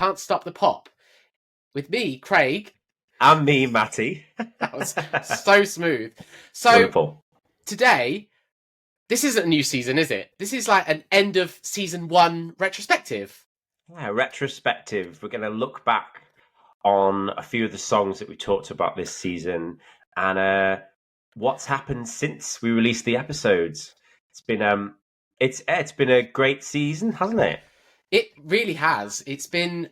Can't Stop the Pop. With me, Craig. And me, Matty. That was so smooth. So Wonderful. today, this isn't a new season, is it? This is like an end of season 1 retrospective. Yeah, retrospective. We're going to look back on a few of the songs that we talked about this season and what's happened since we released the episodes. It's been a great season, hasn't it? It really has. It's been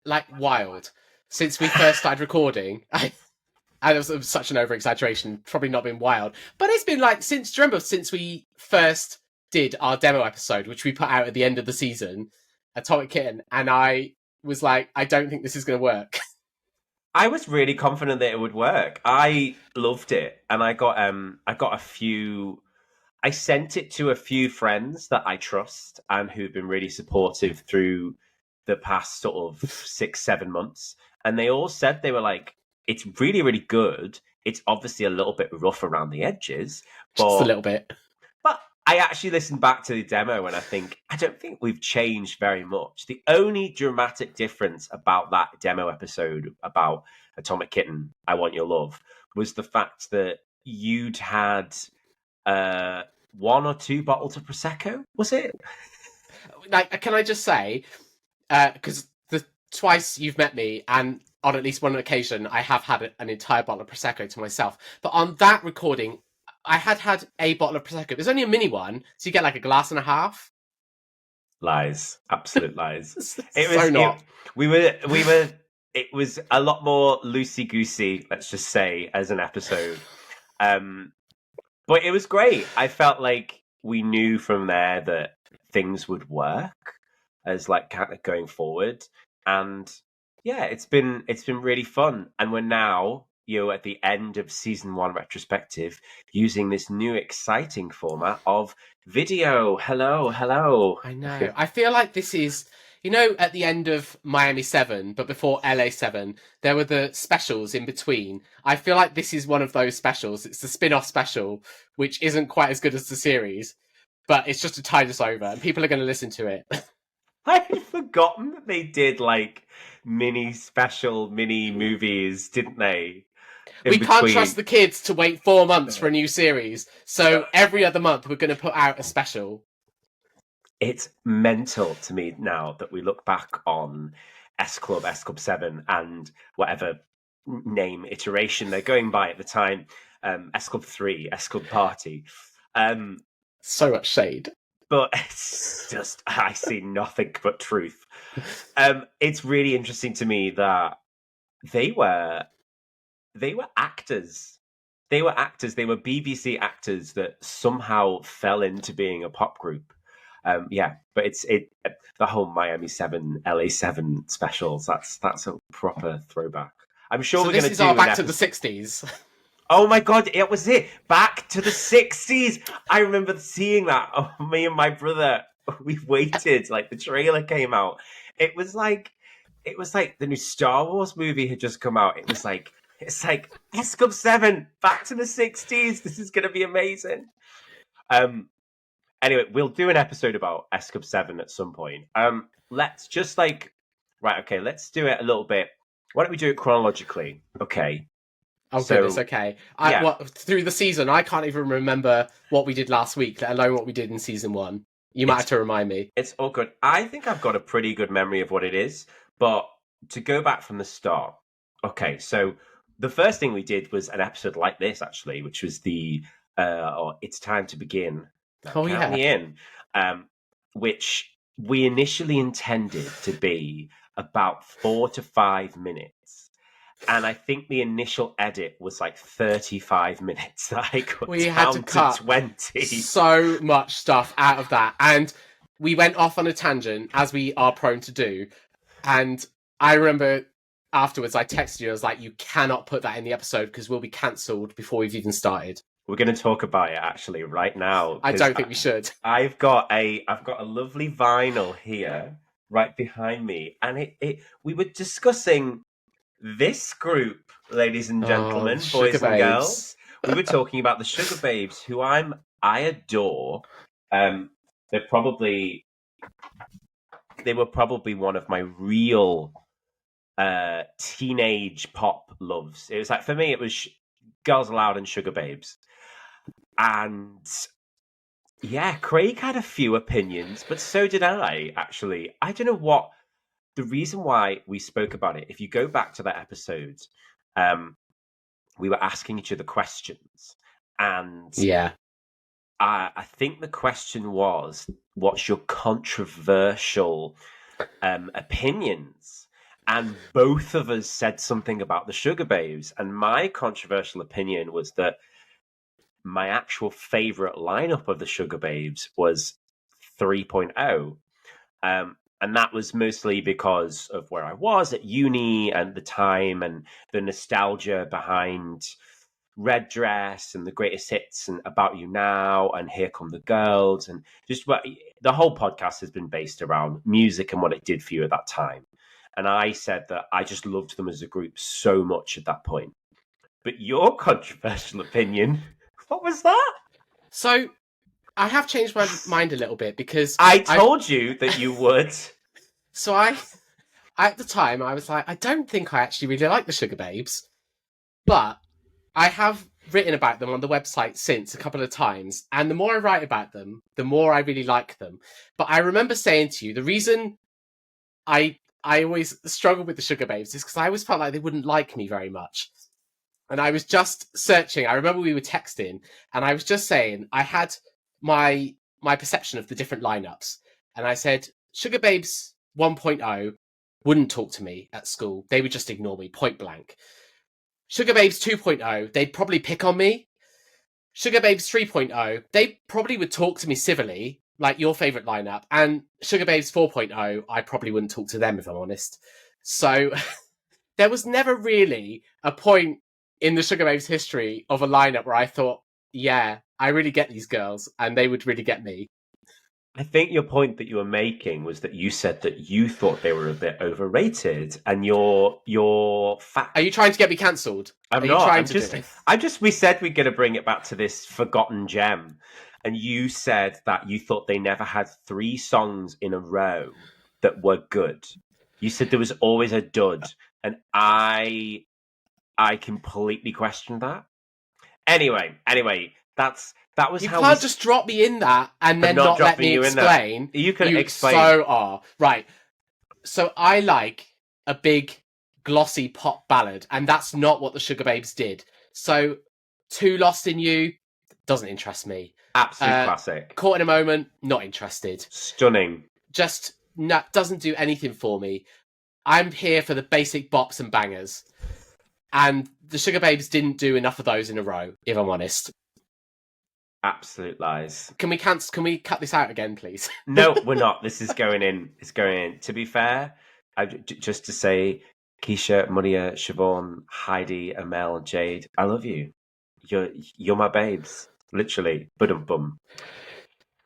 like wild since we first started recording. And it was such an over-exaggeration, probably not been wild. But it's been like, do you remember since we first did our demo episode, which we put out at the end of the season, Atomic Kitten, and I was like, I don't think this is going to work. I was really confident that it would work. I loved it, and I got a few. I sent it to a few friends that I trust and who've been really supportive through the past sort of 6-7 months, and they all said they were like, "It's really, really good. It's obviously a little bit rough around the edges, but Just a little bit." But I actually listened back to the demo and I don't think we've changed very much. The only dramatic difference about that demo episode about Atomic Kitten, I Want Your Love, was the fact that you'd had 1 or 2 bottles of Prosecco, was it? Like, can I just say, because the twice you've met me, and on at least one occasion, I have had an entire bottle of Prosecco to myself. But on that recording, I had a bottle of Prosecco. There's only a mini one, so you get like a glass and a half. Lies, absolute lies. It was so not. It was a lot more loosey goosey, let's just say, as an episode. But it was great. I felt like we knew from there that things would work as like kind of going forward, and yeah, it's been really fun. And we're now, at the end of season 1 retrospective, using this new exciting format of video. Hello. I know. I feel like this is, at the end of Miami 7, but before LA 7, there were the specials in between. I feel like this is one of those specials. It's the spin-off special, which isn't quite as good as the series, but it's just to tide us over, and people are going to listen to it. I had forgotten that they did like mini movies, didn't they? We can't trust the kids to wait 4 months for a new series, so every other month we're going to put out a special. It's mental to me now that we look back on S Club 7, and whatever name iteration they're going by at the time, S Club 3, S Club Party. So much shade. But it's just, I see nothing but truth. It's really interesting to me that they were actors. They were actors. They were BBC actors that somehow fell into being a pop group. But the whole Miami 7, LA 7 specials. That's a proper throwback. I'm sure we're going to do. This is our back to the 60s. Oh my God, it was it. Back to the 60s. I remember seeing that. Oh, me and my brother, we waited, like the trailer came out. It was like the new Star Wars movie had just come out. It's like S Club 7, back to the 60s. This is going to be amazing. Anyway, we'll do an episode about S Club 7 at some point. Let's just let's do it a little bit. Why don't we do it chronologically? Okay. Oh, goodness, okay. Through the season, I can't even remember what we did last week, let alone what we did in season 1. You might have to remind me. It's all good. I think I've got a pretty good memory of what it is, but to go back from the start. Okay, so the first thing we did was an episode like this, actually, which was the It's Time to Begin. Oh, yeah. Count Me In, which we initially intended to be about 4 to 5 minutes. And I think the initial edit was like 35 minutes that I cut we down had to cut 20. So much stuff out of that. And we went off on a tangent, as we are prone to do. And I remember afterwards I texted you, I was like, you cannot put that in the episode because we'll be cancelled before we've even started. We're going to talk about it actually right now. I don't think we should. I've got a lovely vinyl here right behind me. And we were discussing this group, ladies and gentlemen, boys and girls. We were talking about the Sugar Babes, who I adore. They're probably they were probably one of my real teenage pop loves. It was like, for me, it was Girls Aloud and Sugar Babes. And yeah, Craig had a few opinions, but so did I, actually. I don't know what the reason why we spoke about it. If you go back to that episode, we were asking each other questions. And Yeah. I think the question was, what's your controversial opinions? And both of us said something about the Sugar Babes. And my controversial opinion was that my actual favorite lineup of the Sugar Babes was 3.0. And that was mostly because of where I was at uni and the time and the nostalgia behind Red Dress and the Greatest Hits and About You Now and Here Come the Girls. And just what the whole podcast has been based around music and what it did for you at that time. And I said that I just loved them as a group so much at that point. But your controversial opinion, what was that? So I have changed my mind a little bit because I told you that you would. So at the time, I was like, I don't think I actually really like the Sugar Babes, but I have written about them on the website since a couple of times, and the more I write about them, the more I really like them. But I remember saying to you, the reason I always struggled with the Sugar Babes is because I always felt like they wouldn't like me very much. And I was just searching. I remember we were texting, and I was just saying I had my perception of the different lineups, and I said Sugar Babes 1.0 wouldn't talk to me at school. They would just ignore me, point blank. Sugar Babes 2.0, they'd probably pick on me. Sugar Babes 3.0, they probably would talk to me civilly, like your favourite lineup. And Sugar Babes 4.0, I probably wouldn't talk to them, if I'm honest. So there was never really a point in the Sugar Babes history of a lineup where I thought, yeah, I really get these girls, and they would really get me. I think your point that you were making was that you said that you thought they were a bit overrated, and your fact. Are you trying to get me cancelled? I'm Are not. You trying I'm to just. do it? I just. We said we're going to bring it back to this forgotten gem, and you said that you thought they never had 3 songs in a row that were good. You said there was always a dud, and I completely questioned that. Anyway, that was You how can't just drop me in that and then not not let dropping me you in that. explain. You can explain. So are. Right. So I like a big, glossy pop ballad, and that's not what the Sugar Babes did. So, Too Lost in You doesn't interest me. Absolute classic. Caught in a Moment, not interested. Stunning. Just doesn't do anything for me. I'm here for the basic bops and bangers. And the Sugar Babes didn't do enough of those in a row, if I'm honest. Absolute lies. Can we cut this out again, please? No, we're not. This is going in. It's going in. To be fair, just to say, Keisha, Maria, Siobhan, Heidi, Amel, Jade, I love you. You're my babes. Literally. Bum.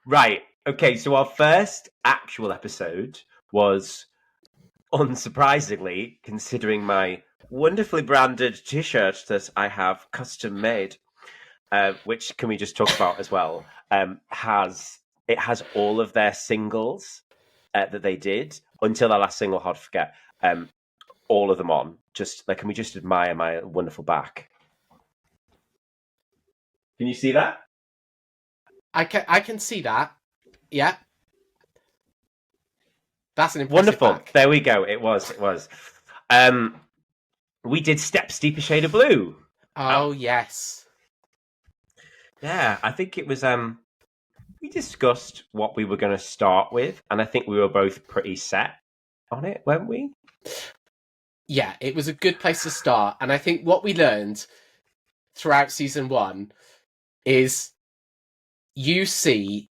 Right. Okay, so our first actual episode was, unsurprisingly, considering my wonderfully branded t-shirt that I have custom made, which can we just talk about as well, has all of their singles that they did until their last single, Hard to Forget, all of them on. Just like, can we just admire my wonderful back? Can you see that? I can see that. Yeah. That's an impressive Wonderful. back. There we go. It was. We did Steps Deeper Shade of Blue. Oh, yes. Yeah, I think it was. We discussed what we were going to start with, and I think we were both pretty set on it, weren't we? Yeah, it was a good place to start. And I think what we learned throughout season 1 is you see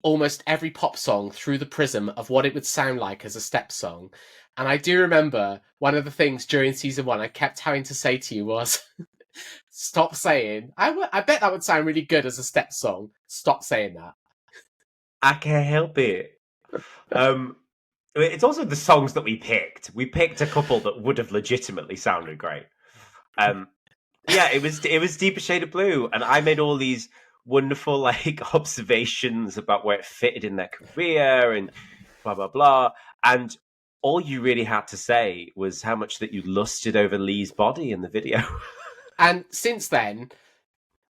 almost every pop song through the prism of what it would sound like as a step song. And I do remember one of the things during season 1 I kept having to say to you was, stop saying, I bet that would sound really good as a step song. Stop saying that. I can't help it. It's also the songs that we picked. We picked a couple that would have legitimately sounded great. Yeah, it was Deeper Shade of Blue, and I made all these wonderful observations about where it fitted in their career, and blah blah blah, and all you really had to say was how much that you lusted over Lee's body in the video. And since then,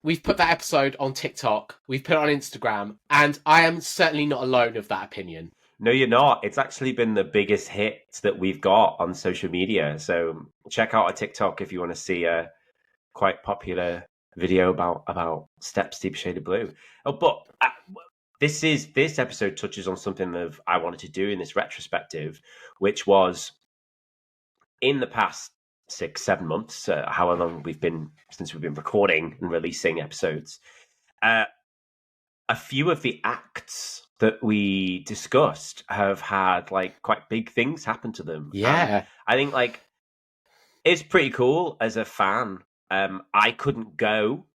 we've put that episode on TikTok, we've put it on Instagram, and I am certainly not alone of that opinion. No, you're not. It's actually been the biggest hit that we've got on social media. So check out our TikTok if you want to see a quite popular video about Steps Deep Shaded Blue. Oh, but this episode touches on something that I wanted to do in this retrospective, which was in the past 6-7 months, however long we've been since we've been recording and releasing episodes. A few of the acts that we discussed have had like quite big things happen to them. Yeah. I think like it's pretty cool as a fan. I couldn't go,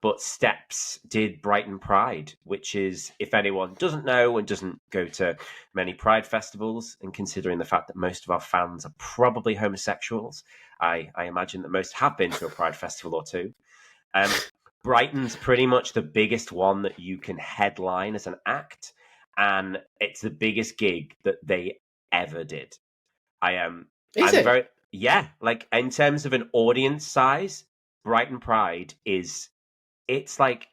but Steps did Brighton Pride, which is, if anyone doesn't know and doesn't go to many Pride festivals, and considering the fact that most of our fans are probably homosexuals, I imagine that most have been to a Pride festival or two. Brighton's pretty much the biggest one that you can headline as an act, and it's the biggest gig that they ever did. Is it? Very, yeah, like in terms of an audience size, Brighton Pride it's like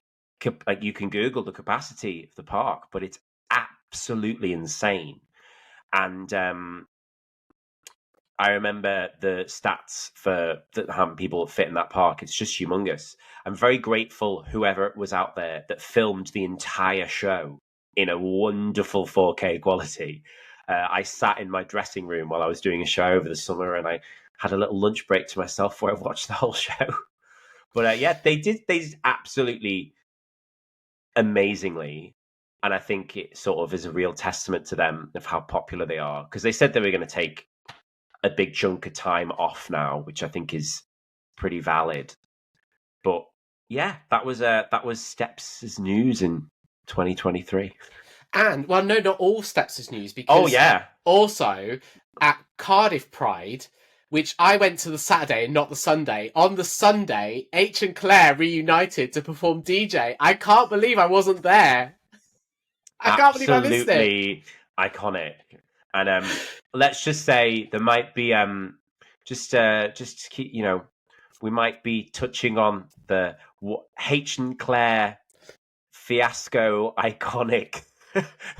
you can Google the capacity of the park, but it's absolutely insane. And I remember the stats for how many people fit in that park. It's just humongous. I'm very grateful whoever was out there that filmed the entire show in a wonderful 4K quality. I sat in my dressing room while I was doing a show over the summer, and I had a little lunch break to myself where I watched the whole show. But yeah, they did absolutely amazingly. And I think it sort of is a real testament to them of how popular they are, because they said they were going to take a big chunk of time off now, which I think is pretty valid. But yeah, that was Steps' news in 2023. And well, no, not all Steps' news, because also at Cardiff Pride, which I went to the Saturday and not the Sunday. On the Sunday, H and Claire reunited to perform DJ. I can't believe I wasn't there. I can't believe I missed it. Absolutely iconic. And let's just say there might be just keep, we might be touching on the H and Claire fiasco iconic.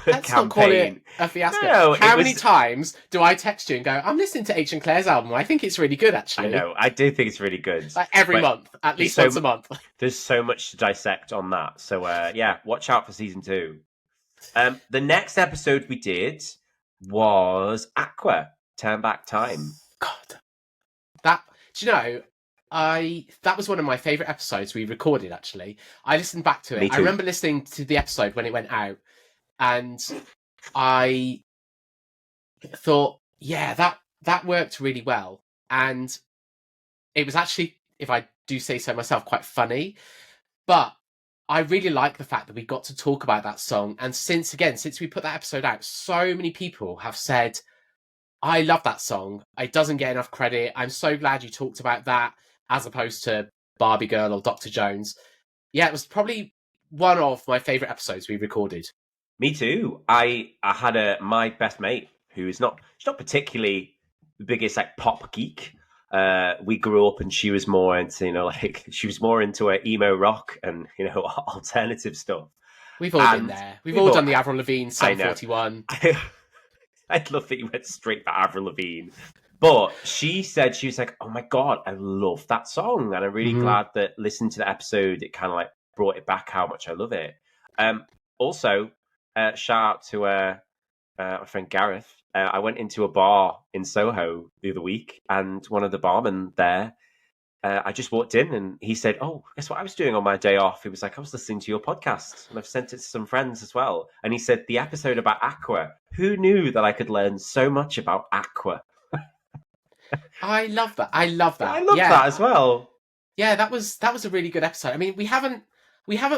Let's not call it a fiasco. No, How many times do I text you and go, I'm listening to H and Claire's album. I think it's really good, actually. I know. I do think it's really good. Like every month, at least once a month. There's so much to dissect on that. So yeah, watch out for season 2. The next episode we did was Aqua, Turn Back Time. God. Do you know, that was one of my favourite episodes we recorded, actually. I listened back to it. I remember listening to the episode when it went out, and I thought, yeah, that worked really well. And it was actually, if I do say so myself, quite funny. But I really like the fact that we got to talk about that song. And since we put that episode out, so many people have said, I love that song. It doesn't get enough credit. I'm so glad you talked about that as opposed to Barbie Girl or Dr. Jones. Yeah, it was probably one of my favourite episodes we recorded. Me too. I had my best mate who is she's not particularly the biggest like pop geek. We grew up and she was more into, she was more into emo rock and, alternative stuff. We've all been there. We've all done the Avril Lavigne, Sum 41. I'd love that you went straight for Avril Lavigne. But she said, she was like, oh my God, I love that song. And I'm really glad that listening to the episode, it kind of like brought it back how much I love it. Also, shout out to my friend Gareth. I went into a bar in Soho the other week, and one of the barmen there, I just walked in and he said, oh, guess what I was doing on my day off? He was like, I was listening to your podcast and I've sent it to some friends as well. And he said, the episode about Aqua, who knew that I could learn so much about Aqua? I love that. I love that. I love that as well. Yeah, that was a really good episode. I mean, we haven't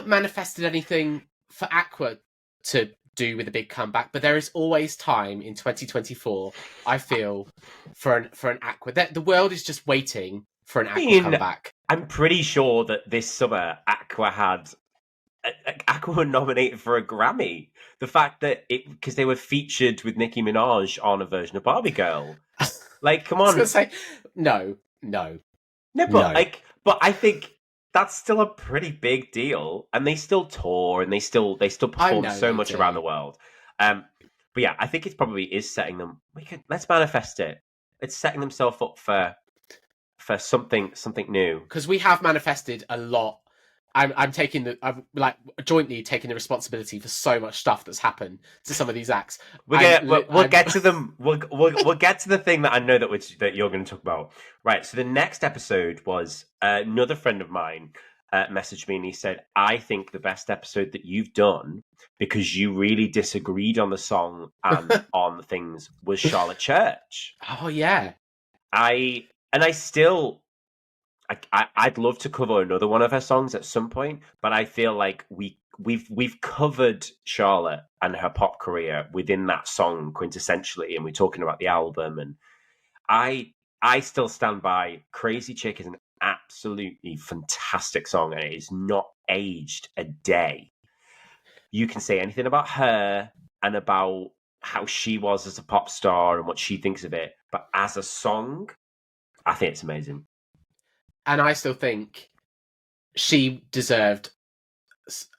manifested anything for Aqua to do with a big comeback, but there is always time in 2024, I feel, for an Aqua. The world is just waiting for an Aqua comeback. I'm pretty sure that this summer Aqua had Aqua were nominated for a Grammy. The fact that because they were featured with Nicki Minaj on a version of Barbie Girl. Like, come I was on. gonna say, no. No, but I think that's still a pretty big deal, and they still tour and they still I perform know so they much around the do. world. But yeah, I think it probably is setting them. Let's manifest it. It's setting themselves up for something new. Because we have manifested a lot. I'm like jointly taking the responsibility for so much stuff that's happened to some of these acts. We'll get to them. We'll get to the thing that I know that you're going to talk about. Right. So the next episode was another friend of mine messaged me and he said, "I think the best episode that you've done because you really disagreed on the song and on things was Charlotte Church." Oh yeah. I still. I'd love to cover another one of her songs at some point, but I feel like we've covered Charlotte and her pop career within that song quintessentially, and we're talking about the album. And I still stand by Crazy Chick is an absolutely fantastic song, and it is not aged a day. You can say anything about her and about how she was as a pop star and what she thinks of it, but as a song, I think it's amazing. And I still think she deserved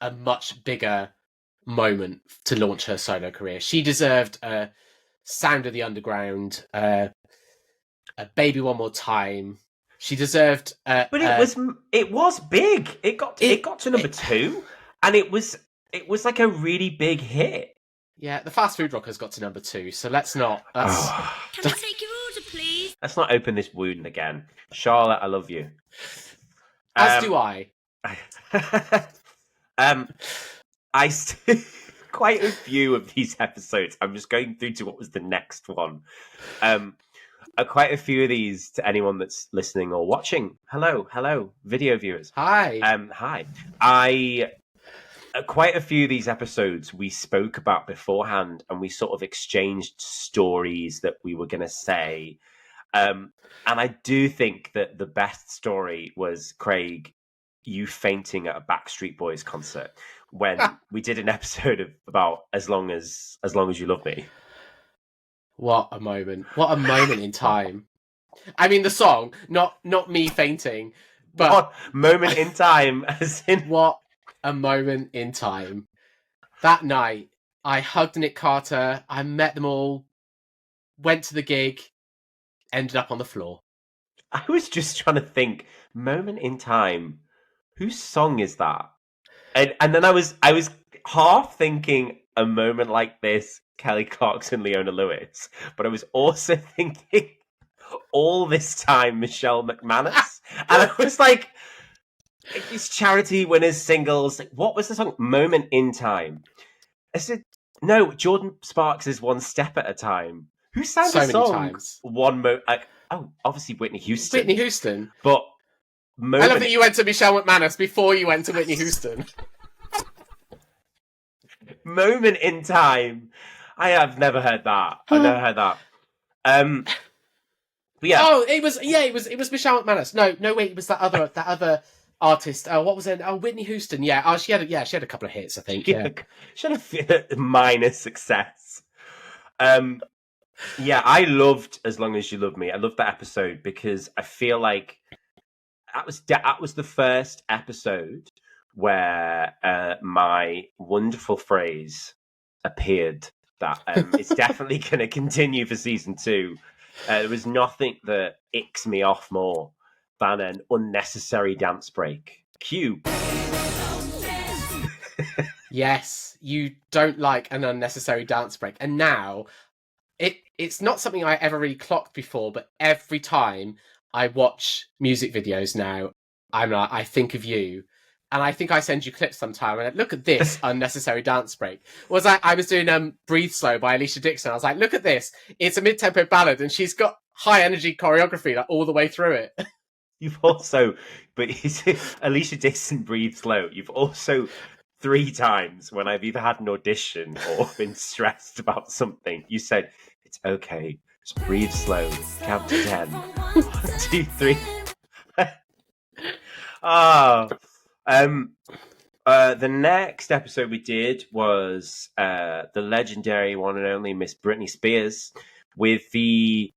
a much bigger moment to launch her solo career. She deserved a Sound of the Underground, a Baby One More Time. She deserved. But it was big. It got to number 2, and it was like a really big hit. Yeah, the Fast Food Rockers got to number 2, so let's not. Can I take your order, please? Let's not open this wound again, Charlotte. I love you. As do I. I quite a few of these episodes. I'm just going through to what was the next one. Quite a few of these to anyone that's listening or watching. Hello, video viewers. Hi. Hi. Quite a few of these episodes we spoke about beforehand, and we sort of exchanged stories that we were going to say. And I do think that the best story was, Craig, you fainting at a Backstreet Boys concert when we did an episode about as long as you love me. What a moment! What a moment in time. I mean, the song, not me fainting, but what moment in time, as in what a moment in time. That night, I hugged Nick Carter. I met them all. Went to the gig. Ended up on the floor. I was just trying to think, moment in time, whose song is that? And then I was half thinking a moment like this, Kelly Clarkson, Leona Lewis, but I was also thinking all this time Michelle McManus, and I was like, these charity winners singles. Like, what was the song? Moment in time. I said no. Jordan Sparks is One Step at a Time. Who sang So the many song? times. One moment. Obviously Whitney Houston. Whitney Houston. But moment... I love that you went to Michelle McManus before you went to Whitney Houston. Moment in time. I have never heard that. I've never heard that. But yeah. Oh, it was Michelle McManus. No, wait, it was that other artist. What was it? Oh, Whitney Houston. Yeah. Oh, she had a couple of hits, I think. Yeah. She had a minor success. Yeah, I loved As Long As You Love Me. I loved that episode because I feel like that was the first episode where my wonderful phrase appeared that it's definitely going to continue for season 2. There was nothing that icks me off more than an unnecessary dance break. Cue. Yes, you don't like an unnecessary dance break. And now, it's not something I ever really clocked before, but every time I watch music videos now, I'm like, I think of you. And I think I send you clips sometime. And look at this unnecessary dance break. I was doing Breathe Slow by Alicia Dixon. I was like, look at this. It's a mid-tempo ballad, and she's got high energy choreography like all the way through it. You've also, but Alicia Dixon Breathe Slow. You've also 3 times when I've either had an audition or been stressed about something, you said, it's okay, just breathe slow, count to 10. 1, 2, 3. The next episode we did was the legendary one and only Miss Britney Spears with the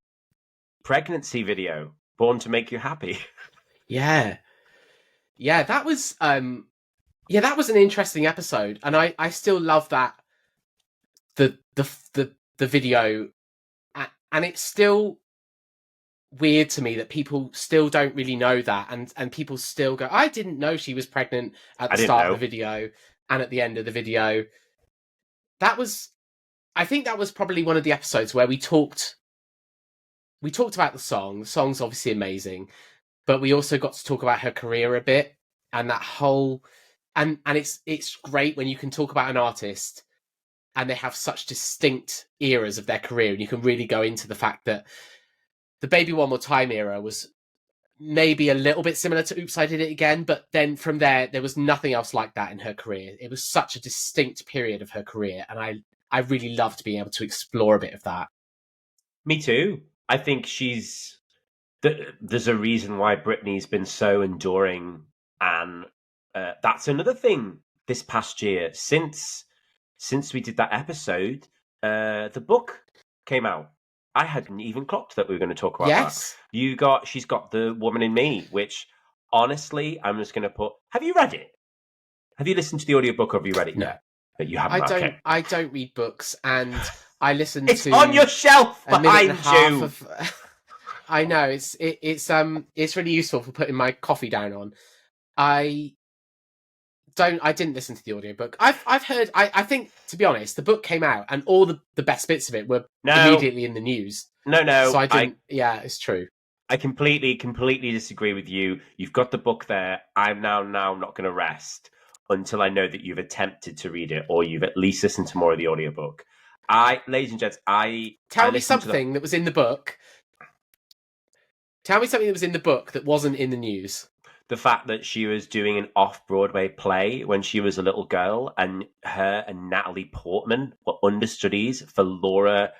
pregnancy video, "Born to Make You Happy." Yeah, that was that was an interesting episode, and I still love that the video, and it's still weird to me that people still don't really know that, and people still go, I didn't know she was pregnant at I the didn't start know. of the video and at the end of the video. I think that was probably one of the episodes where we talked about the song. The song's obviously amazing, but we also got to talk about her career a bit, and that whole and it's great when you can talk about an artist and they have such distinct eras of their career, and you can really go into the fact that the Baby One More Time era was maybe a little bit similar to Oops, I Did It Again, but then from there was nothing else like that in her career. It was such a distinct period of her career, and I really loved being able to explore a bit of that. Me too. I think there's a reason why Britney's been so enduring, and that's another thing this past year since we did that episode. The book came out. I hadn't even clocked that we were going to talk about Yes. that. She's got The Woman in Me, which honestly, I'm just going to put. Have you read it? Have you listened to the audiobook, or have you read it No. yet? But you haven't. Okay. I don't read books, and I listen It's to on your shelf a minute and a behind you. half of. I know it's really useful for putting my coffee down on. I didn't listen to the audiobook. I've heard. I think, to be honest, the book came out and all the best bits of it were immediately in the news. No. So I didn't. Yeah, it's true. I completely disagree with you. You've got the book there. I'm now not going to rest until I know that you've attempted to read it, or you've at least listened to more of the audiobook. Ladies and gents, tell me something that was in the book. Tell me something that was in the book that wasn't in the news. The fact that she was doing an off-Broadway play when she was a little girl, and her and Natalie Portman were understudies for Laura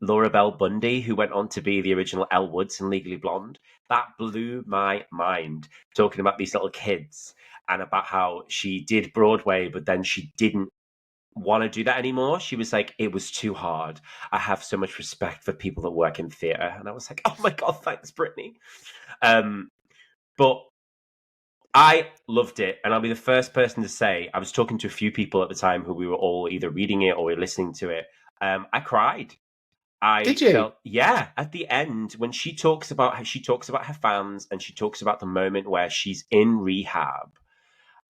Bell Bundy, who went on to be the original Elle Woods in Legally Blonde. That blew my mind, talking about these little kids and about how she did Broadway, but then she didn't want to do that anymore. She was like, it was too hard. I have so much respect for people that work in theatre. And I was like, oh my God, thanks, Brittany. But I loved it. And I'll be the first person to say, I was talking to a few people at the time who we were all either reading it or we were listening to it. I cried. Did you? At the end, when she talks about her fans, and she talks about the moment where she's in rehab,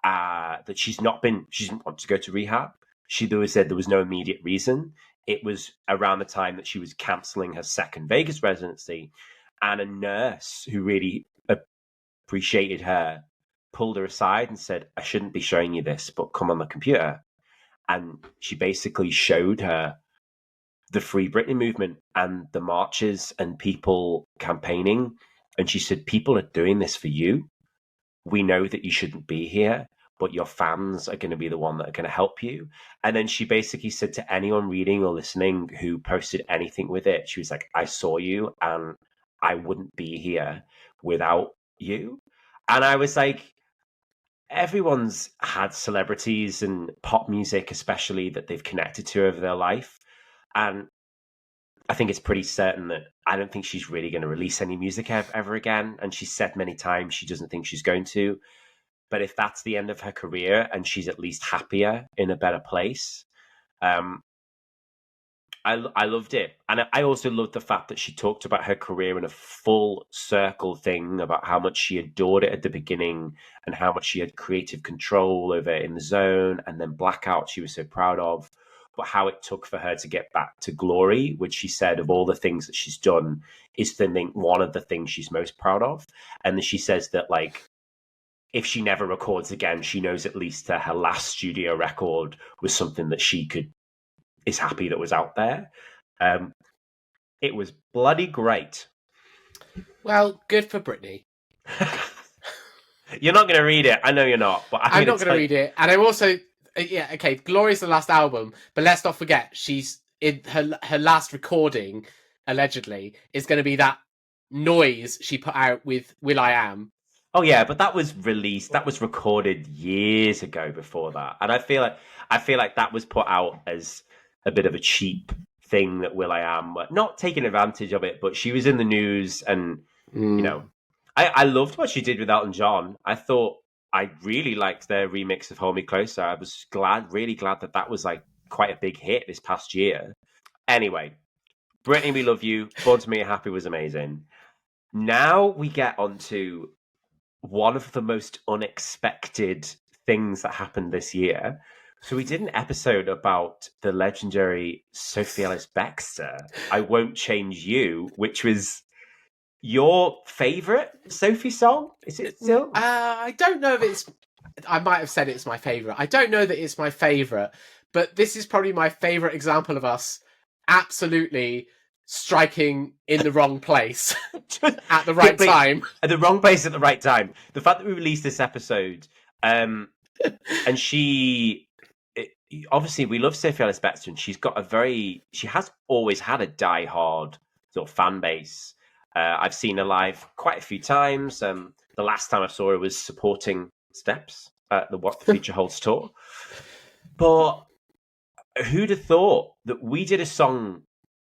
that she didn't want to go to rehab. She said there was no immediate reason. It was around the time that she was cancelling her second Vegas residency, and a nurse who really appreciated her pulled her aside and said, I shouldn't be showing you this, but come on the computer. And she basically showed her the Free Britney movement and the marches and people campaigning. And she said, people are doing this for you. We know that you shouldn't be here, but your fans are going to be the one that are going to help you. And then she basically said to anyone reading or listening who posted anything with it, she was like, I saw you and I wouldn't be here without you. And I was like, everyone's had celebrities and pop music, especially, that they've connected to over their life. And I think it's pretty certain that I don't think she's really going to release any music ever again. And she's said many times she doesn't think she's going to. But if that's the end of her career and she's at least happier in a better place, I loved it. And I also loved the fact that she talked about her career in a full circle thing, about how much she adored it at the beginning and how much she had creative control over In the Zone, and then Blackout she was so proud of, but how it took for her to get back to Glory, which she said of all the things that she's done is one of the things she's most proud of. And then she says that, like, if she never records again, she knows at least that her last studio record was something that she is happy that was out there. It was bloody great. Well, good for Britney. You're not going to read it. I know you're not, but I'm not going to read it. And I'm also, okay, Glory's the last album, but let's not forget she's in her last recording, allegedly, is going to be that noise she put out with Will I Am. Oh yeah, but that was released. That was recorded years ago. Before that, and I feel like that was put out as a bit of a cheap thing that Will.i.am not taking advantage of it, but she was in the news, and you know, I loved what she did with Elton John. I thought I really liked their remix of "Hold Me Closer." I was really glad that that was like quite a big hit this past year. Anyway, Brittany, we love you. Born to Me Happy was amazing. Now we get on to one of the most unexpected things that happened this year. So we did an episode about the legendary Sophie Ellis Bextor, I Won't Change You, which was your favorite Sophie song. Is it still? I don't know if it's. I might have said it's my favorite. I don't know that it's my favorite, but this is probably my favorite example of us absolutely striking in the wrong place at the right time. At the wrong place at the right time. The fact that we released this episode, and obviously we love Sophie Ellis Bextor, and she has always had a die-hard sort of fan base. I've seen her live quite a few times. The last time I saw her was supporting Steps at the What the Future Holds tour. But who'd have thought that we did a song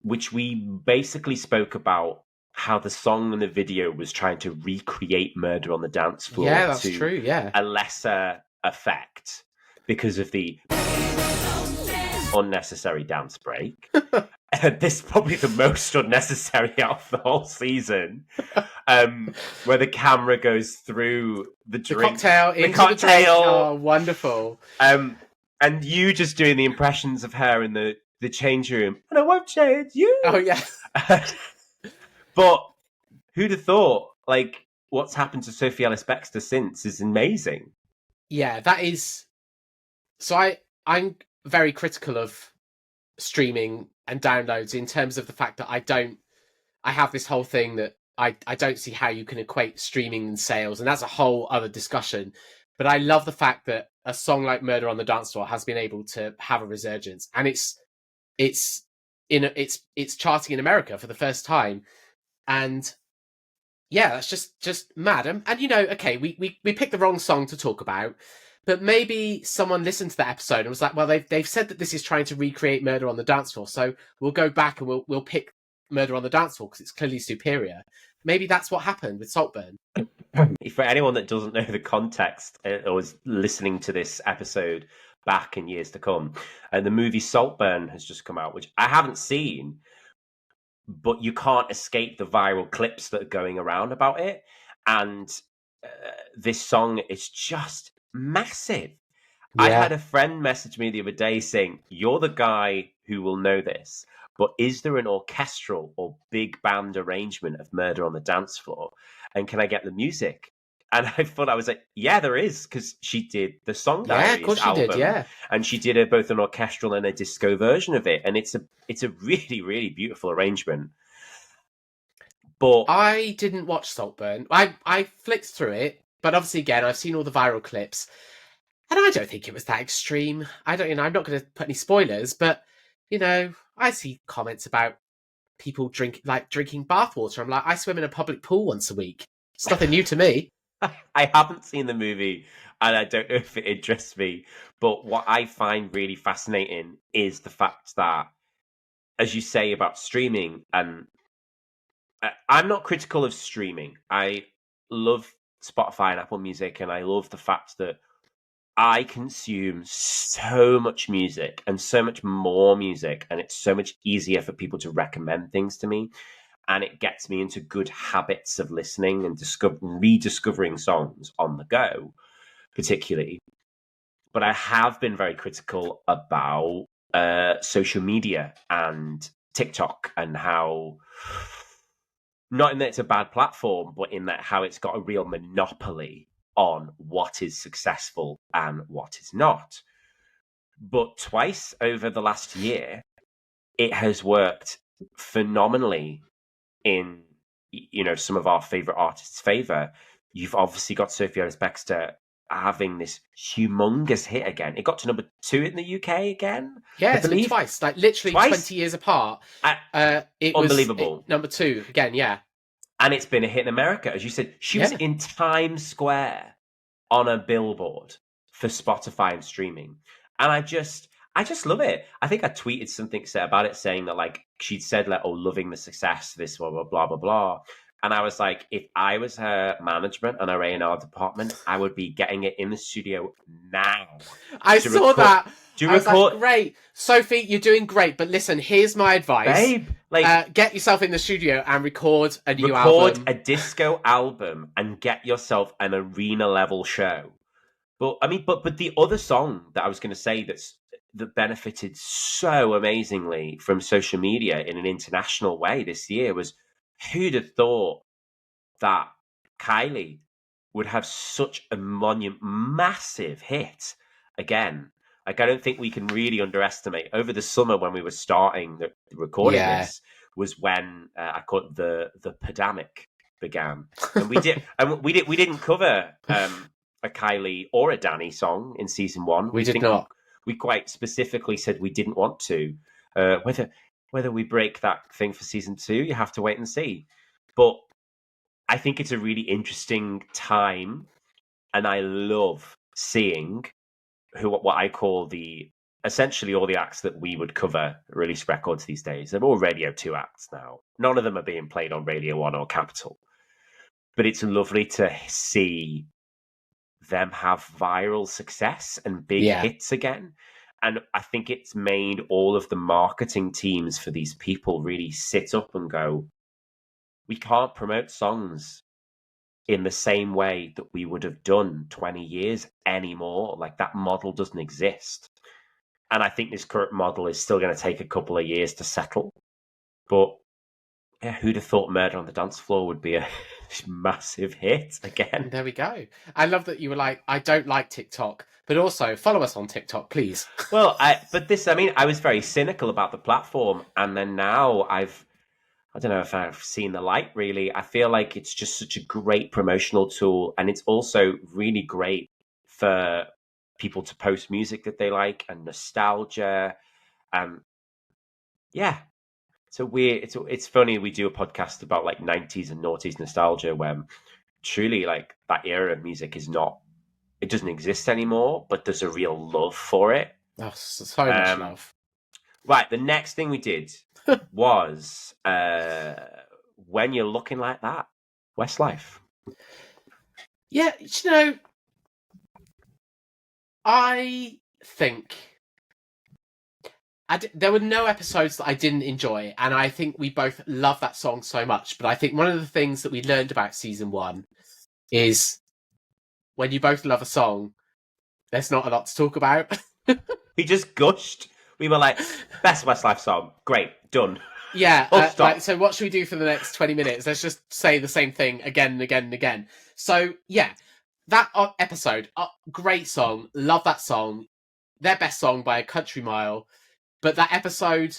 which we basically spoke about how the song and the video was trying to recreate Murder on the Dance Floor True, yeah. a lesser effect because of the unnecessary dance break. This is probably the most unnecessary out of the whole season, where the camera goes through the drink, the cocktail. Oh, wonderful! And you just doing the impressions of her in the change room, and I won't change you. Oh yeah. But who'd have thought? Like, what's happened to Sophie Ellis Bextor since is amazing. Yeah, that is. So I'm very critical of streaming and downloads in terms of the fact that I have this whole thing that I don't see how you can equate streaming and sales, and that's a whole other discussion. But I love the fact that a song like Murder on the Dance Floor has been able to have a resurgence, and it's charting in America for the first time. And yeah, that's just mad. And okay, we picked the wrong song to talk about, but maybe someone listened to that episode and was like, well, they've said that this is trying to recreate Murder on the Dance Floor, so we'll go back and we'll pick Murder on the Dance Floor because it's clearly superior. Maybe that's what happened with Saltburn. For anyone that doesn't know the context or is listening to this episode back in years to come, the movie Saltburn has just come out, which I haven't seen, but you can't escape the viral clips that are going around about it. And this song is just massive. Yeah. I had a friend message me the other day saying, you're the guy who will know this, but is there an orchestral or big band arrangement of Murder on the Dance Floor? And can I get the music? And I thought, I was like, yeah, there is, because she did the Song Diaries of course she album. Did, yeah. And she did both an orchestral and a disco version of it. And it's a really, really beautiful arrangement. But I didn't watch Saltburn. I flicked through it, but obviously, again, I've seen all the viral clips, and I don't think it was that extreme. I'm not going to put any spoilers, but I see comments about people drinking bathwater. I'm like, I swim in a public pool once a week. It's nothing new to me. I haven't seen the movie, and I don't know if it interests me. But what I find really fascinating is the fact that, as you say about streaming, and I'm not critical of streaming. I love Spotify and Apple Music, and I love the fact that I consume so much music and so much more music, and it's so much easier for people to recommend things to me, and it gets me into good habits of listening and rediscovering songs on the go, particularly. But I have been very critical about social media and TikTok, and how, not in that it's a bad platform, but in that how it's got a real monopoly on what is successful and what is not. But twice over the last year, it has worked phenomenally in some of our favorite artists' favor. You've obviously got Sophie Ellis Bextor having this humongous hit again. It got to number 2 in the UK again. Yeah, it's been twice, like literally twice. 20 years apart. It unbelievable. Was number 2 again. Yeah. And it's been a hit in America. As you said, she was in Times Square on a billboard for Spotify and streaming. And I just love it. I think I tweeted something about it saying that like she'd said like, oh, loving the success, this blah blah blah blah blah. And I was like, if I was her management and her A&R department, I would be getting it in the studio now. I saw that. Do you I was record? like, great, Sophie, you're doing great. But listen, here's my advice, babe. Like, get yourself in the studio and record a new record album. a disco album and get yourself an arena level show. But I mean, but the other song that I was going to say that benefited so amazingly from social media in an international way this year was, who'd have thought that Kylie would have such a massive hit again? Like, I don't think we can really underestimate. Over the summer when we were starting the recording this was when I called the pandemic began, and we didn't cover a Kylie or a Danny song in season 1. We did not. We quite specifically said we didn't want to. Whether we break that thing for season 2, you have to wait and see. But I think it's a really interesting time, and I love seeing what I call essentially all the acts that we would cover release records these days. They're all Radio 2 acts now. None of them are being played on Radio 1 or Capital. But it's lovely to see them have viral success and big hits again. And I think it's made all of the marketing teams for these people really sit up and go, we can't promote songs in the same way that we would have done 20 years anymore. Like, that model doesn't exist. And I think this current model is still going to take a couple of years to settle. But yeah, who'd have thought Murder on the Dance Floor would be a massive hit again? There we go. I love that you were like, I don't like TikTok, but also follow us on TikTok, please. Well, I was very cynical about the platform. And then now I don't know if I've seen the light, really. I feel like it's just such a great promotional tool. And it's also really great for people to post music that they like and nostalgia. Yeah. So it's funny, we do a podcast about like 90s and noughties nostalgia when truly like that era of music it doesn't exist anymore, but there's a real love for it. Oh, so much love. Right, the next thing we did was When You're Looking Like That, Westlife. Yeah, you know, I think there were no episodes that I didn't enjoy, and I think we both love that song so much. But I think one of the things that we learned about season 1 is when you both love a song, there's not a lot to talk about. We just gushed. We were like, best Westlife song. Great, done. Yeah, so what should we do for the next 20 minutes? Let's just say the same thing again and again and again. So, yeah, that episode, great song. Love that song. Their best song by a country mile. But that episode,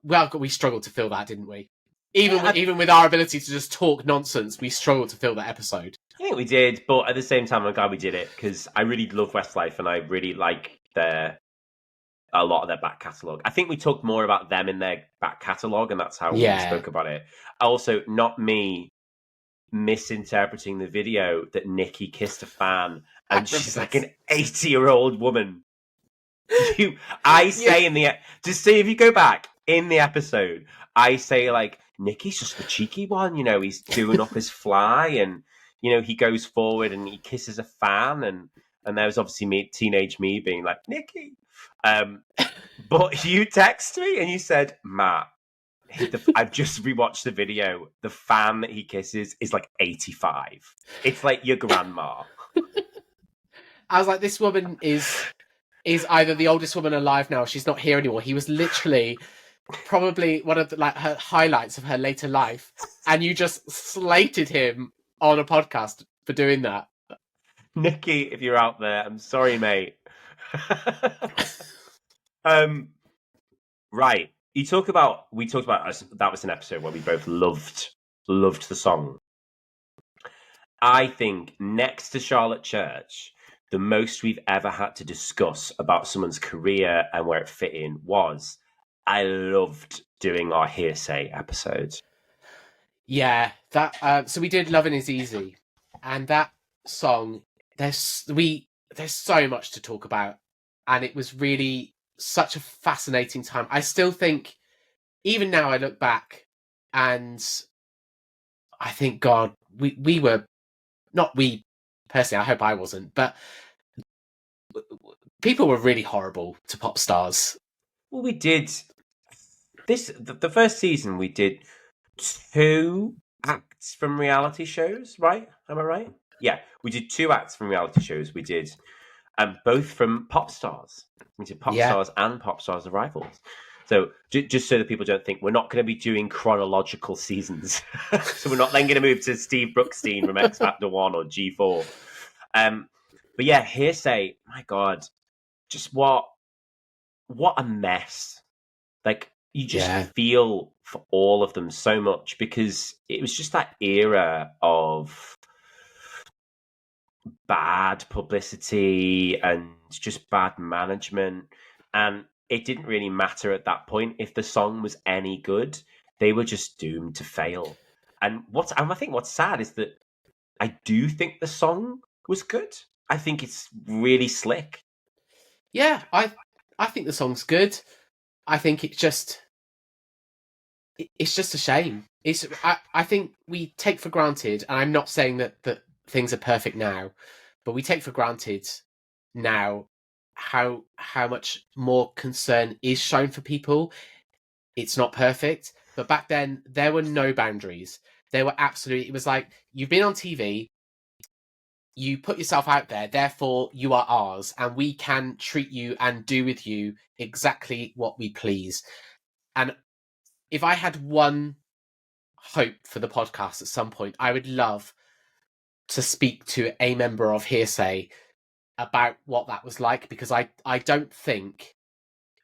well, we struggled to fill that, didn't we? Even with our ability to just talk nonsense, we struggled to fill that episode. I think we did, but at the same time, I'm glad we did it, because I really love Westlife and I really like a lot of their back catalogue. I think we talked more about them in their back catalogue, and that's how we spoke about it. Also, not me misinterpreting the video that Nikki kissed a fan and she's like an 80-year-old woman. I say just see if you go back in the episode, I say like, Nikki's just the cheeky one, you know, he's doing up his fly and, you know, he goes forward and he kisses a fan and there was obviously teenage me being like, Nikki. But you text me and you said, Matt, I've just rewatched the video. The fan that he kisses is like 85. It's like your grandma. I was like, this woman is either the oldest woman alive now, or she's not here anymore. He was literally probably one of her highlights of her later life, and you just slated him on a podcast for doing that. Nikki, if you're out there, I'm sorry, mate. Right. We talked about that was an episode where we both loved the song. I think next to Charlotte Church, the most we've ever had to discuss about someone's career and where it fit in was, I loved doing our Hearsay episodes. Yeah, that. So we did "Loving Is Easy," and that song. There's so much to talk about, and it was really such a fascinating time. I still think, even now, I look back, and I think, God, we were not we personally. I hope I wasn't, but people were really horrible to pop stars. Well, we did the first season. We did 2 acts from reality shows, right? Am I right? Yeah, we did 2 acts from reality shows. We did, both from pop stars. We did pop Yeah, stars and pop stars arrivals. So just so that people don't think we're not going to be doing chronological seasons. So we're not then going to move to Steve Brookstein from X Factor 1 or G4. But yeah, Hearsay. My God, just what a mess. Like, you just yeah, feel for all of them so much, because it was just that era of bad publicity and just bad management. And it didn't really matter at that point if the song was any good. They were just doomed to fail. And I think what's sad is that I do think the song was good. I think it's really slick. yeah. I think the song's good. I think it's just a shame. I think we take for granted, and I'm not saying that things are perfect now, but we take for granted now how much more concern is shown for people. It's not perfect, but back then there were no boundaries. There were absolutely. It was like, you've been on TV, you put yourself out there, therefore you are ours, and we can treat you and do with you exactly what we please. And if I had one hope for the podcast at some point, I would love to speak to a member of Hearsay about what that was like, because I don't think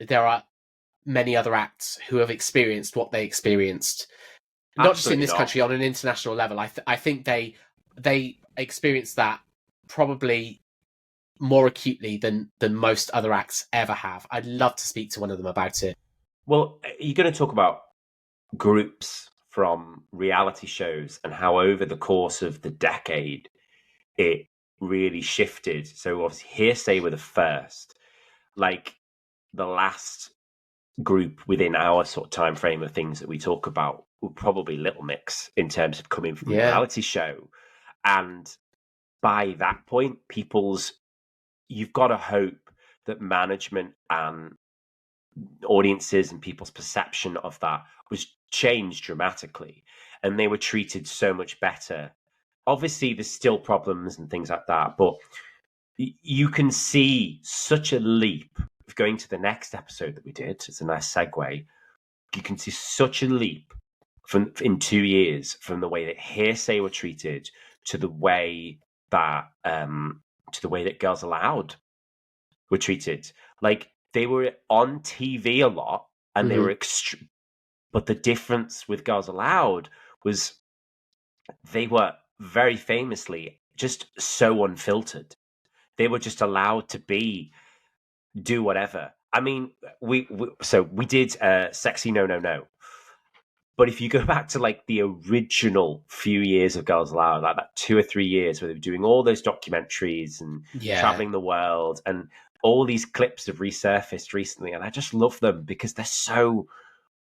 there are many other acts who have experienced what they experienced, not just in Absolutely this not. country, on an international level. I think they experienced that probably more acutely than most other acts ever have. I'd love to speak to one of them about it. Well, you're going to talk about groups from reality shows and how over the course of the decade it really shifted. So obviously Hearsay were the first. Like, the last group within our sort of time frame of things that we talk about were probably Little Mix in terms of coming from a Yeah. reality show. And by that point, you've got to hope that management and audiences and people's perception of that was changed dramatically, and they were treated so much better. Obviously there's still problems and things like that, but you can see such a leap. Going to the next episode that we did, it's a nice segue. You can see such a leap from in 2 years from the way that Hearsay were treated to the way that Girls Aloud were treated. Like, they were on TV a lot, and they Mm-hmm. were but the difference with Girls Aloud was they were very famously just so unfiltered. They were just allowed to do whatever. I mean, we did Sexy No No No. But if you go back to like the original few years of Girls Aloud, like that 2 or 3 years where they were doing all those documentaries and Yeah. traveling the world, and all these clips have resurfaced recently, and I just love them because they're so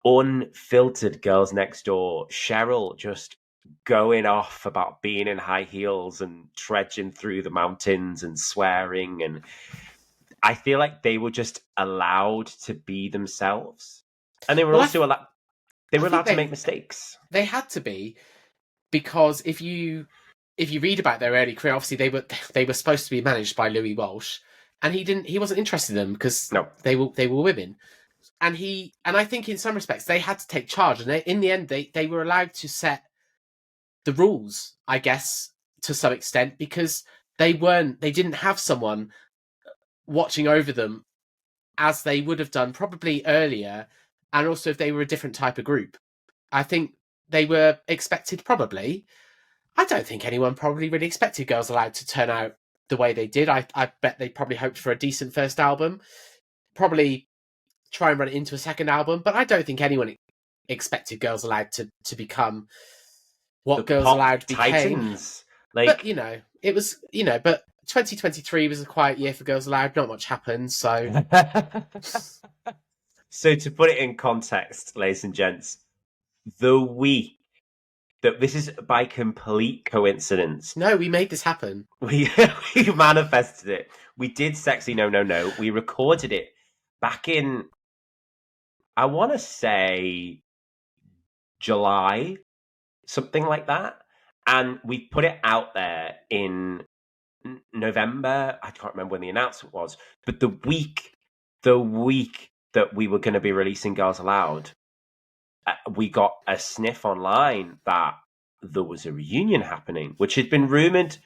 unfiltered. Girls Next Door, Cheryl just going off about being in high heels and trudging through the mountains and swearing, and I feel like they were just allowed to be themselves, and they were Well, also allowed. They I were think allowed to make mistakes. they had to be, because if you read about their early career, obviously they were supposed to be managed by Louis Walsh, and he wasn't interested in them because No, they were women, and I think in some respects they had to take charge, and in the end they were allowed to set the rules, I guess, to some extent, because they didn't have someone watching over them as they would have done probably earlier, and also if they were a different type of group. I think they were expected, probably. I don't think anyone probably really expected Girls Aloud to turn out the way they did. I bet they probably hoped for a decent first album, probably try and run it into a second album, but I don't think anyone expected Girls Aloud to become what Girls pop Aloud became. Titans. Like, But, it was, but 2023 was a quiet year for Girls Aloud. Not much happened, so... So to put it in context, ladies and gents, the week that this is by complete coincidence. No, we made this happen. We manifested it. We did Sexy No No No. We recorded it back in, I want to say, July, something like that. And we put it out there in November. I can't remember when the announcement was, but the week that we were going to be releasing Girls Aloud, we got a sniff online that there was a reunion happening, which had been rumored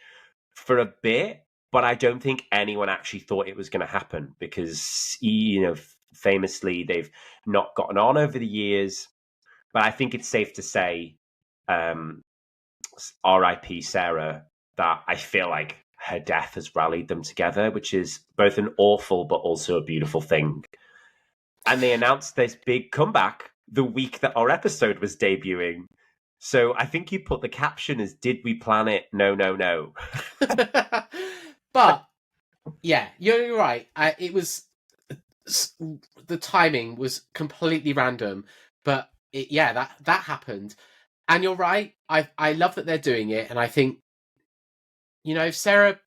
for a bit, but I don't think anyone actually thought it was going to happen because, famously, they've not gotten on over the years. But I think it's safe to say, R.I.P. Sarah, that I feel like her death has rallied them together, which is both an awful but also a beautiful thing. And they announced this big comeback the week that our episode was debuting. So I think you put the caption as, "Did we plan it? No, no, no." But, yeah, you're right. The timing was completely random. But, that happened. And you're right. I love that they're doing it. And I think, if Sarah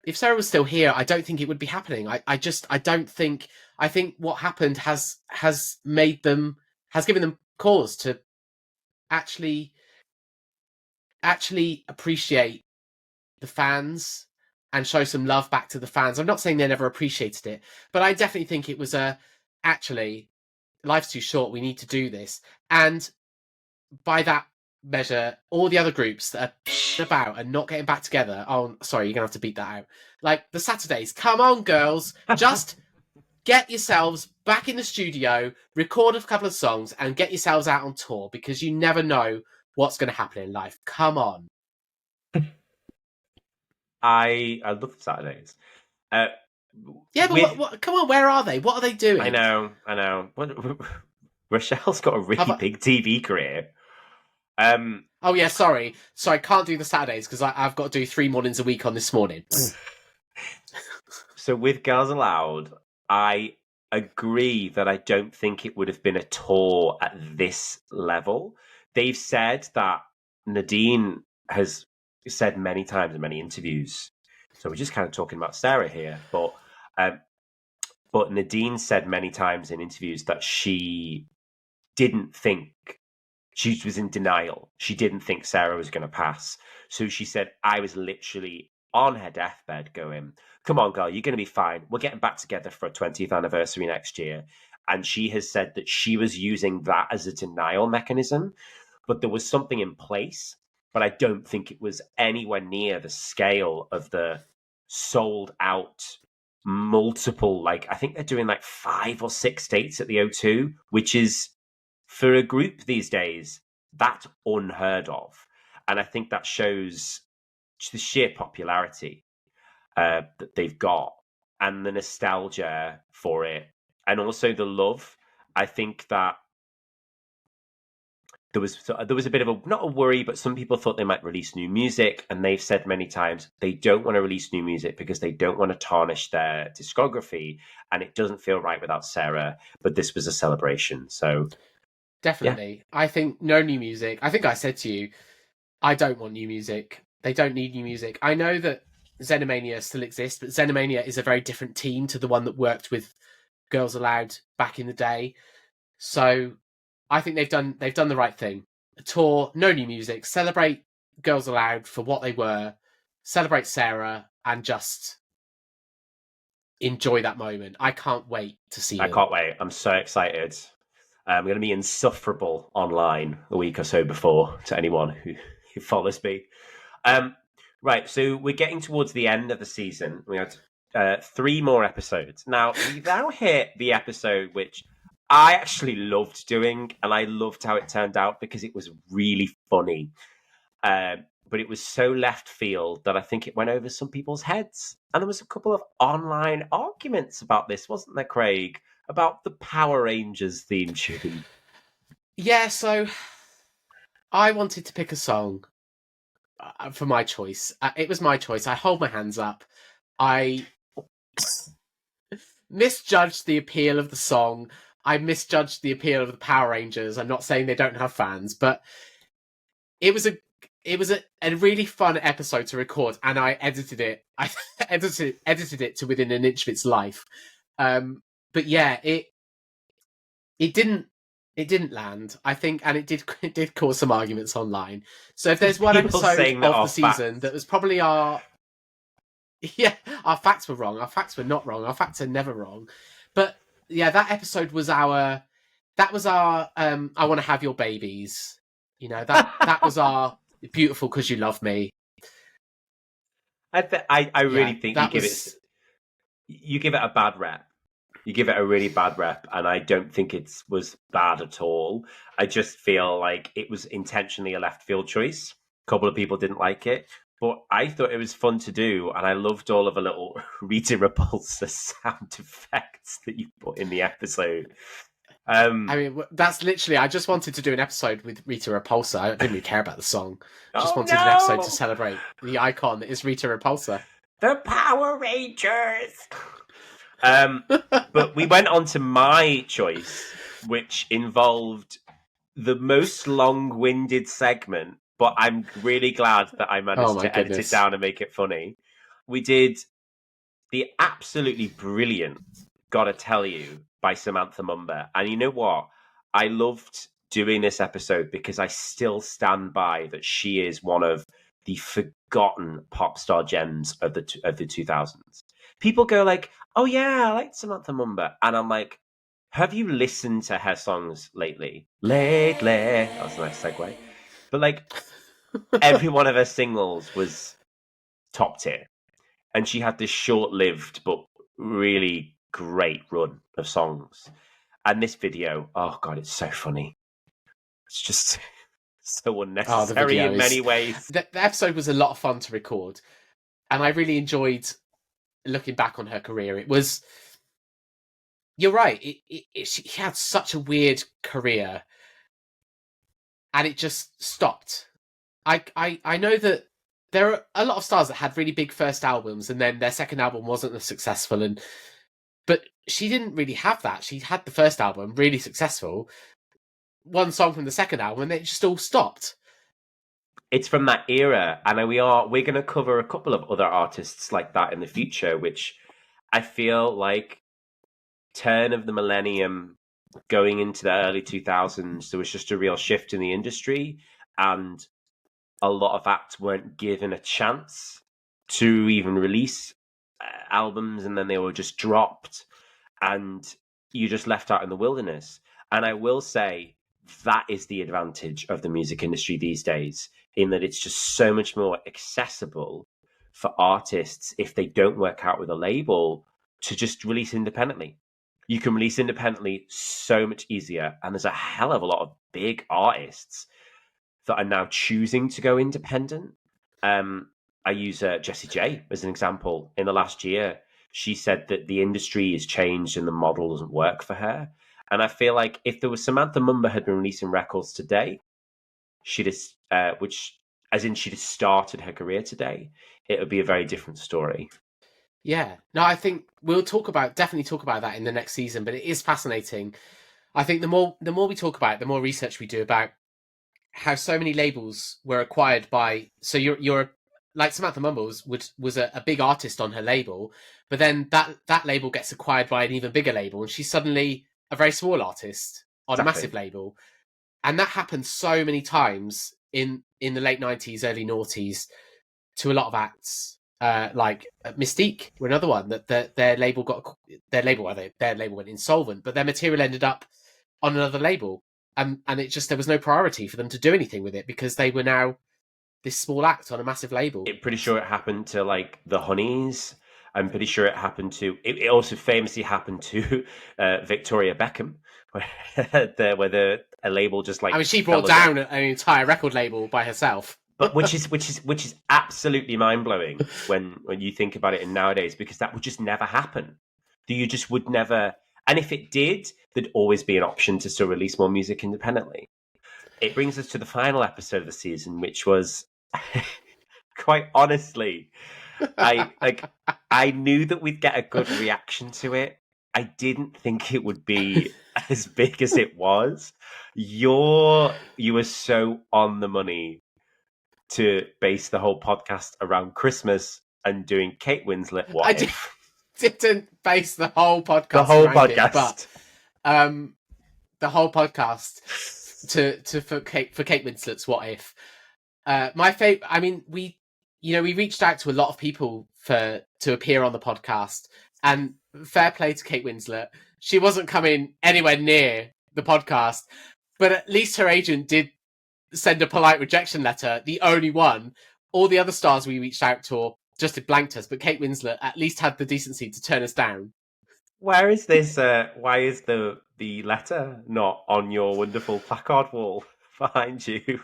was still here, I don't think it would be happening. I think what happened has given them cause to actually appreciate the fans and show some love back to the fans. I'm not saying they never appreciated it, but I definitely think it was actually, life's too short, we need to do this. And by that measure, all the other groups that are about and not getting back together, oh, sorry, you're going to have to beat that out. Like the Saturdays, come on, girls, just get yourselves back in the studio, record a couple of songs, and get yourselves out on tour, because you never know what's going to happen in life. Come on. I love Saturdays. Yeah, but what, come on, where are they? What are they doing? I know. Rochelle's got a really big TV career. Oh yeah, sorry, I can't do the Saturdays because I've got to do 3 mornings a week on This Morning. So with Girls Aloud, I agree that I don't think it would have been a tour at this level. They've said that Nadine has said many times in many interviews. So we're just kind of talking about Sarah here, but Nadine said many times in interviews that she didn't think, she was in denial. She didn't think Sarah was going to pass. So she said, I was literally on her deathbed going, come on, girl, you're going to be fine. We're getting back together for a 20th anniversary next year. And she has said that she was using that as a denial mechanism, but there was something in place. But I don't think it was anywhere near the scale of the sold out multiple, I think they're doing 5 or 6 dates at the O2, which is, for a group these days, that's unheard of. And I think that shows the sheer popularity that they've got and the nostalgia for it. And also the love. I think that there was a bit of not a worry, but some people thought they might release new music. And they've said many times they don't want to release new music because they don't want to tarnish their discography. And it doesn't feel right without Sarah. But this was a celebration. So... Definitely. Yeah. I think no new music. I think I said to you, I don't want new music. They don't need new music. I know that Xenomania still exists, but Xenomania is a very different team to the one that worked with Girls Aloud back in the day. So I think they've done the right thing. A tour, no new music, celebrate Girls Aloud for what they were, celebrate Sarah, and just enjoy that moment. I can't wait to see them. I can't wait. I'm so excited. I'm going to be insufferable online a week or so before to anyone who follows me. Right, so we're getting towards the end of the season. We have 3 more episodes. Now, we now hit the episode which I actually loved doing, and I loved how it turned out because it was really funny. But it was so left field that I think it went over some people's heads. And there was a couple of online arguments about this, wasn't there, Craig? About the Power Rangers theme tune. Yeah, so I wanted to pick a song for my choice. It was my choice. I hold my hands up. I misjudged the appeal of the song. I misjudged the appeal of the Power Rangers. I'm not saying they don't have fans, but it was a really fun episode to record, and I edited it. I edited it to within an inch of its life. But yeah, it didn't land, I think, and it did cause some arguments online. So if there's one People episode saying of that the our season facts- that was probably our facts were wrong. Our facts were not wrong. Our facts are never wrong. But yeah, that episode was our I want to have your babies. You know, that was our beautiful because you love me. I really Yeah, think that was you give it a bad rep. You give it a really bad rep, and I don't think it was bad at all. I just feel like it was intentionally a left field choice. A couple of people didn't like it, but I thought it was fun to do, and I loved all of the little Rita Repulsa sound effects that you put in the episode. I mean, that's literally. I just wanted to do an episode with Rita Repulsa. I didn't really care about the song. I just wanted an episode to celebrate the icon that is Rita Repulsa. The Power Rangers. But we went on to my choice, which involved the most long-winded segment, but I'm really glad that I managed to edit it down and make it funny. We did the absolutely brilliant Gotta Tell You by Samantha Mumba. And you know what? I loved doing this episode because I still stand by that she is one of the forgotten pop star gems of the 2000s. People go like, "Oh yeah, I like Samantha Mumba," and I'm like, "Have you listened to her songs lately?" Lately, that was a nice segue. But like, every one of her singles was top tier, and she had this short-lived but really great run of songs. And this video, oh god, it's so funny. It's just so unnecessary in many ways. The episode was a lot of fun to record, and I really enjoyed looking back on her career. It was, you're right. She had such a weird career, and it just stopped. I know that there are a lot of stars that had really big first albums, and then their second album wasn't as successful. But she didn't really have that. She had the first album really successful, one song from the second album, and then it just all stopped. It's from that era, and we're going to cover a couple of other artists like that in the future, which I feel like turn of the millennium going into the early 2000s, there was just a real shift in the industry, and a lot of acts weren't given a chance to even release albums, and then they were just dropped, and you just left out in the wilderness. And I will say that is the advantage of the music industry these days, in that it's just so much more accessible for artists, if they don't work out with a label, to just release independently. You can release independently so much easier, and there's a hell of a lot of big artists that are now choosing to go independent. I use Jessie J as an example. In the last year, she said that the industry has changed and the model doesn't work for her. And I feel like if there was Samantha Mumba had been releasing records today, she'd have, she'd have started her career today, it would be a very different story. Yeah, no, I think we'll definitely talk about that in the next season. But it is fascinating. I think the more we talk about it, the more research we do about how so many labels were acquired by. So you're like Samantha Mumbles was a big artist on her label, but then that label gets acquired by an even bigger label, and she's suddenly a very small artist on a massive label. And that happened so many times in the late 90s, early noughties to a lot of acts. Like Mystique were another one that their label went insolvent, but their material ended up on another label, and it just, there was no priority for them to do anything with it because they were now this small act on a massive label. I'm pretty sure it happened to like the Honeys. I'm pretty sure it happened to. It also famously happened to Victoria Beckham, where a label just like. I mean, she brought down an entire record label by herself. But which is absolutely mind blowing when you think about it in nowadays, because that would just never happen. You just would never. And if it did, there'd always be an option to still release more music independently. It brings us to the final episode of the season, which was quite honestly, I knew that we'd get a good reaction to it. I didn't think it would be as big as it was. You were so on the money to base the whole podcast around Christmas and doing Kate Winslet. I What if didn't base the whole the podcast whole around it, podcast? but the whole podcast for Kate Winslet's What If. My favorite. I mean, we reached out to a lot of people to appear on the podcast, and fair play to Kate Winslet. She wasn't coming anywhere near the podcast, but at least her agent did send a polite rejection letter, the only one. All the other stars we reached out to just had blanked us, but Kate Winslet at least had the decency to turn us down. Where is this? Why is the letter not on your wonderful placard wall behind you?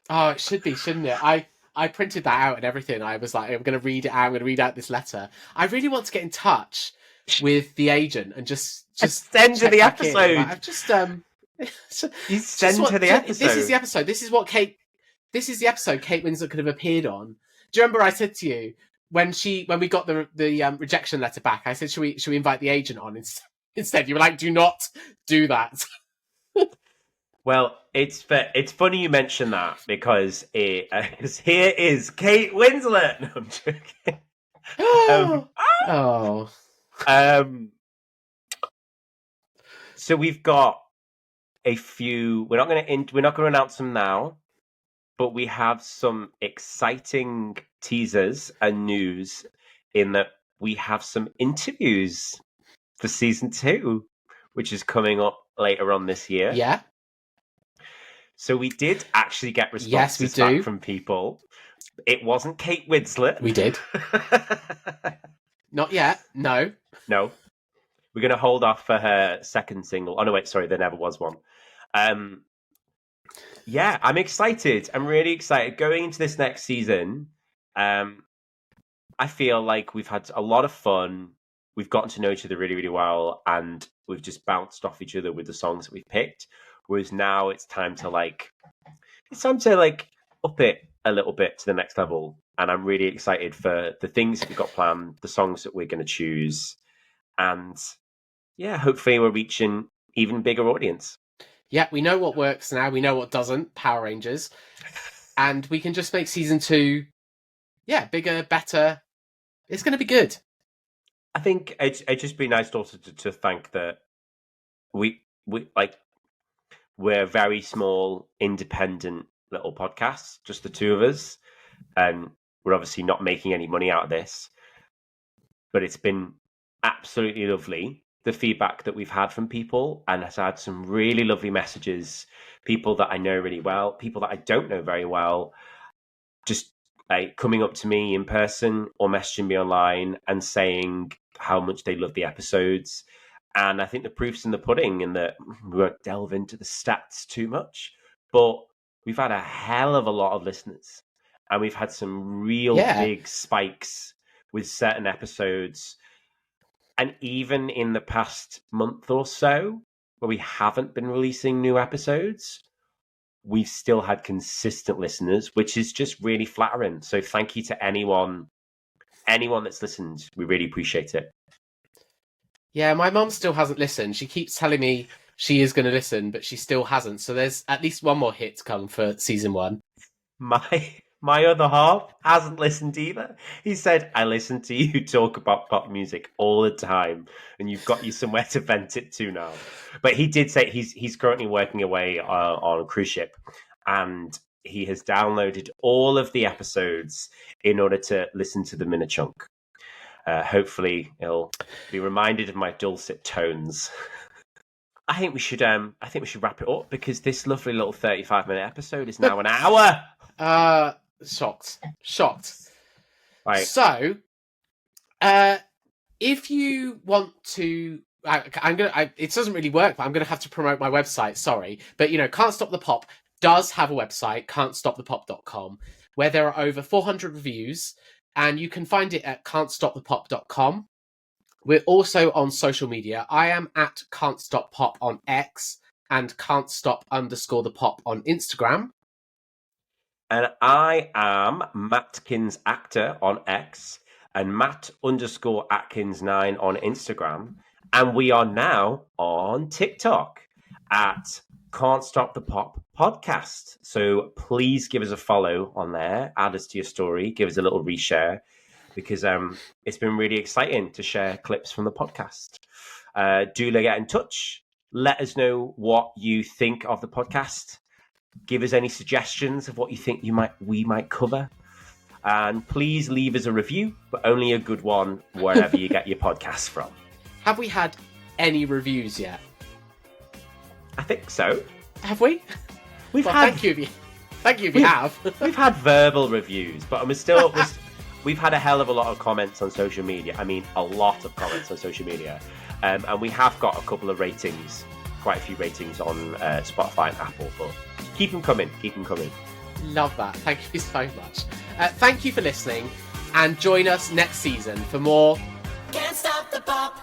Oh, it should be, shouldn't it? I printed that out and everything. I was like, I'm going to read it out. I'm going to read out this letter. I really want to get in touch with the agent and just send her the episode. Like, I've just You send her the episode. This is the episode. This is the episode Kate Winslet could have appeared on. Do you remember I said to you when we got the rejection letter back? I said, should we invite the agent on instead? You were like, do not do that. Well, it's funny you mention that because here is Kate Winslet. No, I'm joking. So we've got a few. We're not going to announce them now, but we have some exciting teasers and news in that we have some interviews for season 2, which is coming up later on this year. Yeah. So we did actually get responses back from people. It wasn't Kate Winslet. We did. Not yet. No. No. We're going to hold off for her second single. Oh, no, wait, sorry, there never was one. Yeah, I'm excited. I'm really excited. Going into this next season, I feel like we've had a lot of fun. We've gotten to know each other really, really well, and we've just bounced off each other with the songs that we've picked. Whereas now it's time to up it a little bit to the next level. And I'm really excited for the things that we've got planned, the songs that we're going to choose. And yeah, hopefully we're reaching even bigger audience. Yeah, we know what works now. We know what doesn't. Power Rangers. And we can just make season 2, bigger, better. It's going to be good. I think it'd just be nice also to think that we're very small, independent little podcasts, just the two of us. And we're obviously not making any money out of this. But it's been absolutely lovely, the feedback that we've had from people, and has had some really lovely messages. People that I know really well, people that I don't know very well, just coming up to me in person or messaging me online and saying how much they love the episodes. And I think the proof's in the pudding, in that we won't delve into the stats too much, but we've had a hell of a lot of listeners, and we've had some real big spikes with certain episodes. And even in the past month or so, where we haven't been releasing new episodes, we've still had consistent listeners, which is just really flattering. So thank you to anyone that's listened. We really appreciate it. Yeah, my mum still hasn't listened. She keeps telling me she is going to listen, but she still hasn't. So there's at least one more hit to come for season 1. My other half hasn't listened either. He said, I listen to you talk about pop music all the time, and you've got you somewhere to vent it to now. But he did say he's currently working away on a cruise ship, and he has downloaded all of the episodes in order to listen to them in a chunk. Hopefully he'll be reminded of my dulcet tones. I think we should wrap it up, because this lovely little 35-minute episode is now an hour. Shocked. Right. So, if you want to, it doesn't really work, but I'm gonna have to promote my website. Sorry, but Can't Stop the Pop does have a website, can'tstopthepop.com, where there are over 400 reviews, and you can find it at can'tstopthepop.com. We're also on social media. I am at Can't Stop Pop on X and Can't Stop _the Pop on Instagram. And I am Matkins Actor on X and Matt_Atkins9 on Instagram. And we are now on TikTok at Can't Stop the Pop Podcast. So please give us a follow on there, add us to your story, give us a little reshare, because it's been really exciting to share clips from the podcast. Do get in touch. Let us know what you think of the podcast. Give us any suggestions of what you think we might cover. And please leave us a review, but only a good one wherever you get your podcasts from. Have we had any reviews yet? I think so. Have we? We've well, had. Thank you if you have. We've had verbal reviews, but we've had a hell of a lot of comments on social media. I mean, a lot of comments on social media. And we have got a couple of ratings, quite a few ratings on Spotify and Apple, but keep them coming. Love that. Thank you so much. Thank you for listening, and join us next season for more Can't stop the pop.